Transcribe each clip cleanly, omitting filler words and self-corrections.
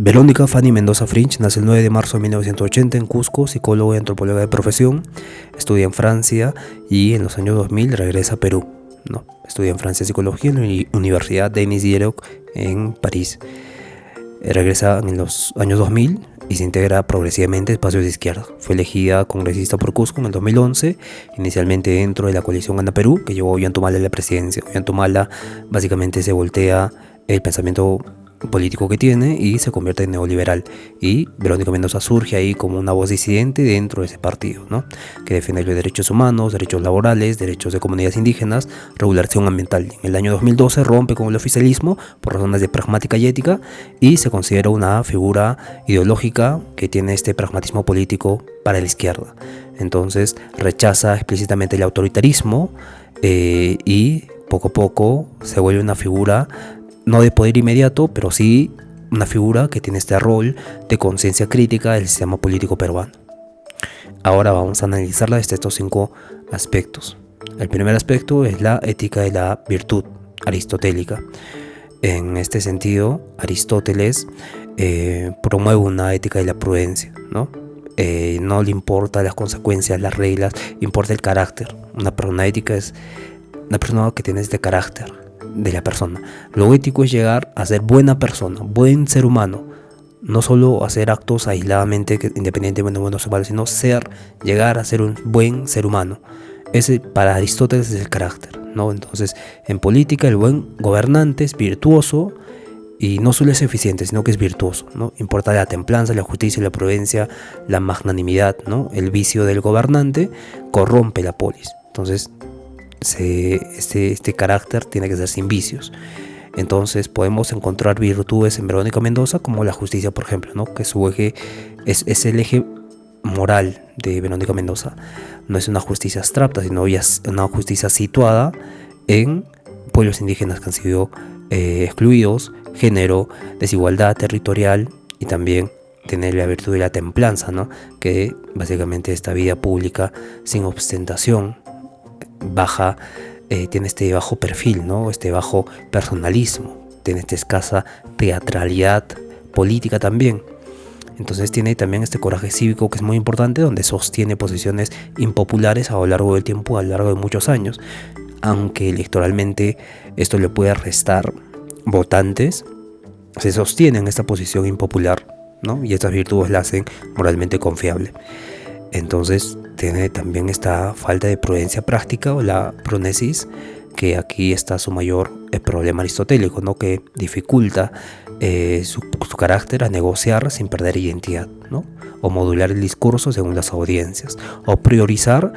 Verónica Fanny Mendoza Fringe nace el 9 de marzo de 1980 en Cusco, psicóloga y antropóloga de profesión. Estudia en Francia y en los años 2000 regresa a Perú. Estudia en Francia psicología en la Universidad Denis Diderot en París. Regresa en los años 2000 y se integra progresivamente a espacios de izquierda. Fue elegida congresista por Cusco en el 2011, inicialmente dentro de la coalición Gana Perú, que llevó a Ollantumala a la presidencia. Ollantumala básicamente se voltea el pensamiento político que tiene y se convierte en neoliberal, y Verónica Mendoza surge ahí como una voz disidente dentro de ese partido, que defiende los derechos humanos, derechos laborales, derechos de comunidades indígenas, regulación ambiental. En el año 2012 rompe con el oficialismo por razones de pragmática y ética y se considera una figura ideológica que tiene este pragmatismo político para la izquierda. Entonces rechaza explícitamente el autoritarismo y poco a poco se vuelve una figura no de poder inmediato, pero sí una figura que tiene este rol de conciencia crítica del sistema político peruano. Ahora vamos a analizarla desde estos 5 aspectos. El primer aspecto es la ética de la virtud aristotélica. En este sentido, Aristóteles promueve una ética de la prudencia, no le importa las consecuencias, las reglas, importa el carácter. Una persona ética es una persona que tiene este carácter de la persona. Lo ético es llegar a ser buena persona, buen ser humano, no solo hacer actos aisladamente independientemente de buenos o malos, sino llegar a ser un buen ser humano. Ese para Aristóteles es el carácter, Entonces, en política el buen gobernante es virtuoso y no solo es eficiente, sino que es virtuoso, Importa la templanza, la justicia, la prudencia, la magnanimidad, El vicio del gobernante corrompe la polis. Entonces, este carácter tiene que ser sin vicios. Entonces podemos encontrar virtudes en Verónica Mendoza como la justicia, por ejemplo, que su eje es el eje moral de Verónica Mendoza. No es una justicia abstracta, sino ya es una justicia situada en pueblos indígenas que han sido excluidos, género, desigualdad territorial y también tener la virtud de la templanza, que básicamente esta vida pública sin ostentación tiene este bajo perfil, este bajo personalismo, tiene esta escasa teatralidad política también. Entonces tiene también este coraje cívico que es muy importante, donde sostiene posiciones impopulares a lo largo del tiempo, a lo largo de muchos años, aunque electoralmente esto le puede restar votantes, se sostiene en esta posición impopular, y estas virtudes la hacen moralmente confiable. Entonces tiene también esta falta de prudencia práctica o la pronesis, que aquí está su mayor problema aristotélico, que dificulta su carácter a negociar sin perder identidad, o modular el discurso según las audiencias, o priorizar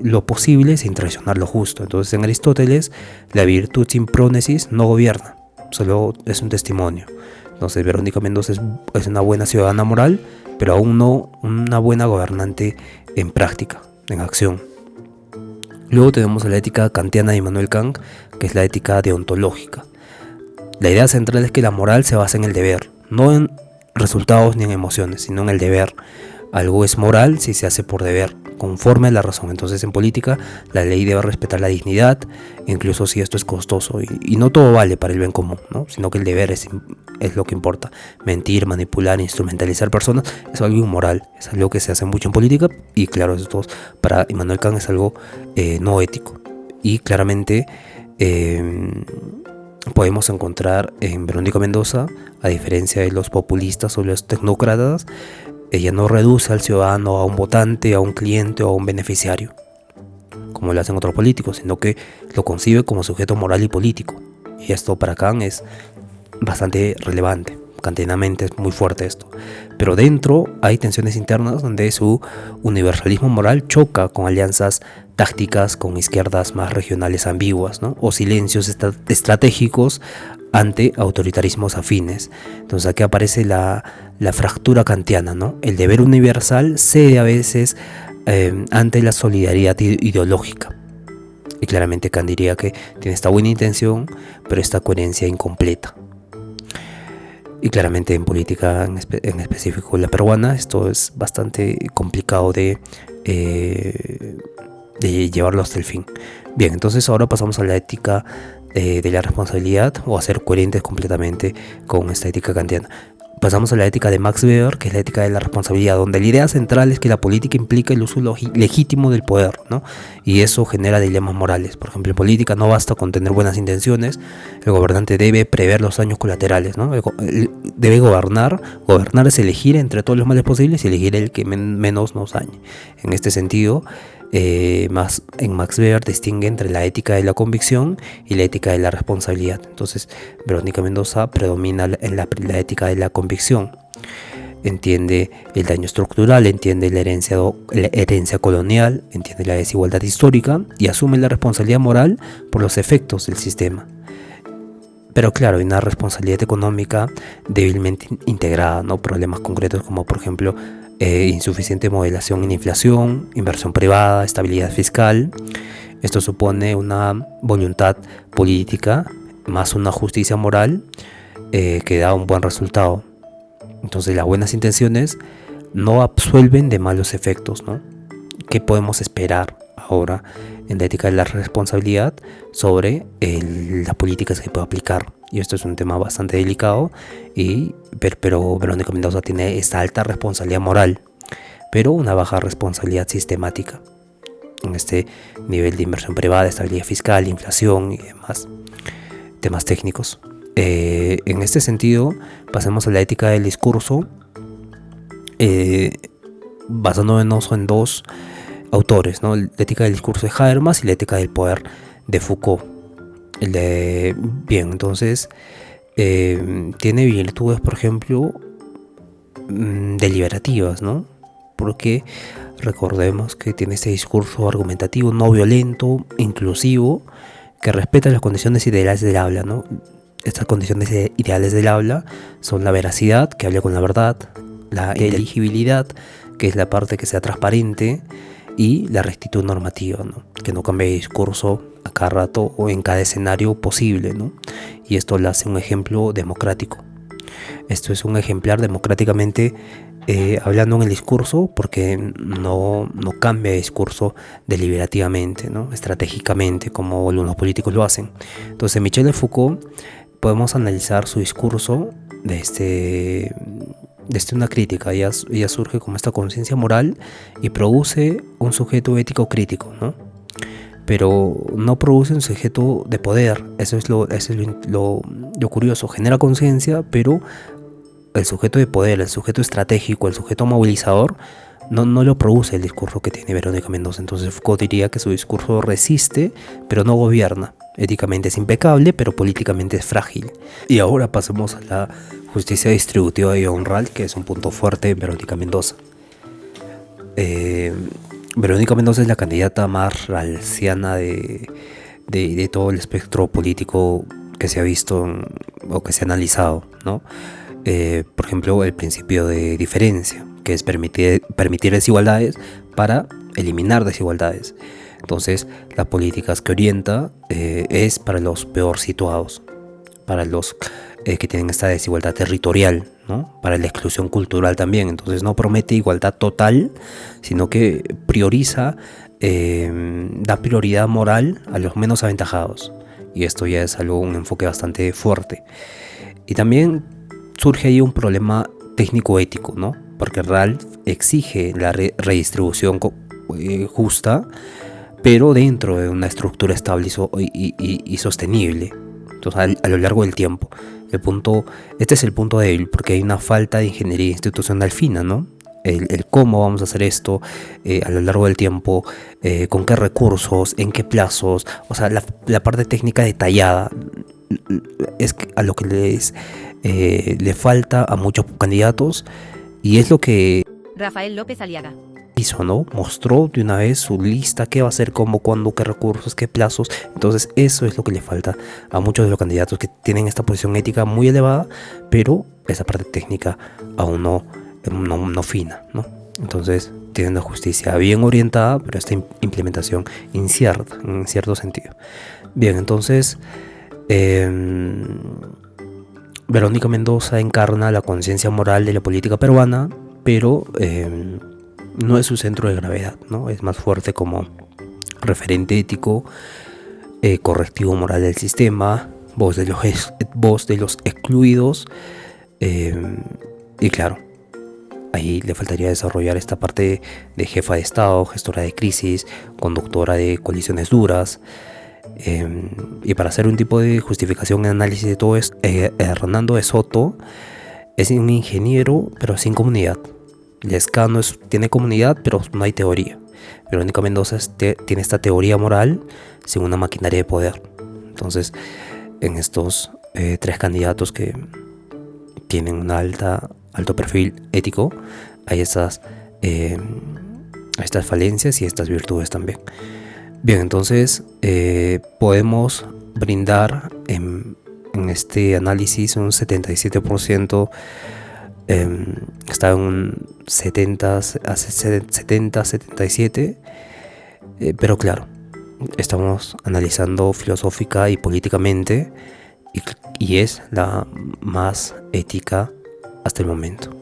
lo posible sin traicionar lo justo. Entonces en Aristóteles la virtud sin pronesis no gobierna, solo es un testimonio. Entonces Verónica Mendoza es una buena ciudadana moral, pero aún no una buena gobernante en práctica, en acción. Luego tenemos la ética kantiana de Immanuel Kant, que es la ética deontológica. La idea central es que la moral se basa en el deber, no en resultados ni en emociones, sino en el deber. Algo es moral si se hace por deber, conforme a la razón. Entonces en política la ley debe respetar la dignidad, incluso si esto es costoso, y no todo vale para el bien común, sino que el deber es lo que importa. Mentir, manipular, instrumentalizar personas es algo inmoral, es algo que se hace mucho en política, y claro, esto para Immanuel Kant es algo no ético. Y claramente podemos encontrar en Verónica Mendoza, a diferencia de los populistas o los tecnócratas, ella no reduce al ciudadano a un votante, a un cliente o a un beneficiario, como lo hacen otros políticos, sino que lo concibe como sujeto moral y político. Y esto para Kant es bastante relevante. Kantianamente es muy fuerte esto. Pero dentro hay tensiones internas donde su universalismo moral choca con alianzas tácticas con izquierdas más regionales ambiguas, o silencios estratégicos ante autoritarismos afines. Entonces aquí aparece la fractura kantiana, El deber universal cede a veces ante la solidaridad ideológica. Y claramente Kant diría que tiene esta buena intención, pero esta coherencia incompleta. Y claramente en política, en específico la peruana, esto es bastante complicado de de llevarlo hasta el fin. Bien, entonces ahora pasamos a la ética de la responsabilidad, o a ser coherentes completamente con esta ética kantiana. Pasamos a la ética de Max Weber, que es la ética de la responsabilidad, donde la idea central es que la política implica el uso legítimo del poder, ¿no? Y eso genera dilemas morales. Por ejemplo, en política no basta con tener buenas intenciones, el gobernante debe prever los daños colaterales, ¿no? Debe gobernar. Gobernar es elegir entre todos los males posibles y elegir el que menos nos dañe. En este sentido, en Max Weber distingue entre la ética de la convicción y la ética de la responsabilidad. Entonces, Verónica Mendoza predomina en la ética de la convicción. Entiende el daño estructural, entiende la herencia colonial, entiende la desigualdad histórica y asume la responsabilidad moral por los efectos del sistema. Pero claro, hay una responsabilidad económica débilmente integrada, ¿no? Problemas concretos como, por ejemplo, insuficiente modelación en inflación, inversión privada, estabilidad fiscal. Esto supone una voluntad política más una justicia moral que da un buen resultado. Entonces las buenas intenciones no absuelven de malos efectos, ¿no? ¿Qué podemos esperar ahora en la ética de la responsabilidad sobre las políticas que puede aplicar? Y esto es un tema bastante delicado, pero Verónica Mendoza tiene esta alta responsabilidad moral, pero una baja responsabilidad sistemática en este nivel de inversión privada, estabilidad fiscal, inflación y demás temas técnicos. En este sentido, pasemos a la ética del discurso, basándonos en dos autores, ¿no? La ética del discurso de Habermas y la ética del poder de Foucault. Bien, entonces tiene virtudes, por ejemplo, deliberativas, ¿no? Porque recordemos que tiene este discurso argumentativo, no violento, inclusivo, que respeta las condiciones ideales del habla, ¿no? Estas condiciones ideales del habla son la veracidad, que hable con la verdad, la inteligibilidad, que es la parte que sea transparente, y la rectitud normativa, ¿no? Que no cambie de discurso a cada rato o en cada escenario posible, ¿no? Y esto lo hace un ejemplo democrático. Esto es un ejemplar democráticamente hablando en el discurso, porque no cambia de discurso deliberativamente, ¿no? Estratégicamente, como algunos políticos lo hacen. Entonces, Michel Foucault, podemos analizar su discurso desde una crítica. Ella surge como esta conciencia moral y produce un sujeto ético crítico, ¿no? Pero no produce un sujeto de poder. Eso es lo curioso. Genera conciencia, pero el sujeto de poder, el sujeto estratégico, el sujeto movilizador, no lo produce el discurso que tiene Verónica Mendoza. Entonces Foucault diría que su discurso resiste, pero no gobierna. Éticamente es impecable, pero políticamente es frágil. Y ahora pasemos a la justicia distributiva de John Rawls, que es un punto fuerte de Verónica Mendoza. Verónica Mendoza es la candidata más rawlsiana de todo el espectro político que se ha visto o que se ha analizado, ¿no? Por ejemplo, el principio de diferencia, que es permitir desigualdades para eliminar desigualdades. Entonces, las políticas que orienta es para los peor situados, para los que tienen esta desigualdad territorial, ¿no? Para la exclusión cultural también. Entonces no promete igualdad total, sino que prioriza, da prioridad moral a los menos aventajados. Y esto ya es un enfoque bastante fuerte. Y también surge ahí un problema técnico-ético, ¿no? Porque Rawls exige la redistribución justa, pero dentro de una estructura estable y sostenible. Entonces, a lo largo del tiempo. Este es el punto débil, porque hay una falta de ingeniería institucional fina, ¿no? El cómo vamos a hacer esto a lo largo del tiempo, con qué recursos, en qué plazos, o sea, la parte técnica detallada es a lo que le falta a muchos candidatos, y es lo que Rafael López Aliaga hizo, ¿no? Mostró de una vez su lista, qué va a hacer, cómo, cuándo, qué recursos, qué plazos. Entonces eso es lo que le falta a muchos de los candidatos que tienen esta posición ética muy elevada, pero esa parte técnica aún no fina, ¿no? Entonces tienen la justicia bien orientada, pero esta implementación incierta, en cierto sentido. Bien, entonces Verónica Mendoza encarna la conciencia moral de la política peruana, pero no es su centro de gravedad, ¿no? Es más fuerte como referente ético, correctivo moral del sistema, voz de los excluidos, y claro, ahí le faltaría desarrollar esta parte de jefa de Estado, gestora de crisis, conductora de colisiones duras. Y para hacer un tipo de justificación y análisis de todo esto, Hernando de Soto es un ingeniero pero sin comunidad. Lescano tiene comunidad pero no hay teoría. Verónica Mendoza tiene esta teoría moral sin una maquinaria de poder. Entonces, en estos tres candidatos que tienen un alto perfil ético, hay estas falencias y estas virtudes también. Bien, entonces podemos brindar en este análisis un 77%, está en un 77, pero claro, estamos analizando filosófica y políticamente y es la más ética hasta el momento.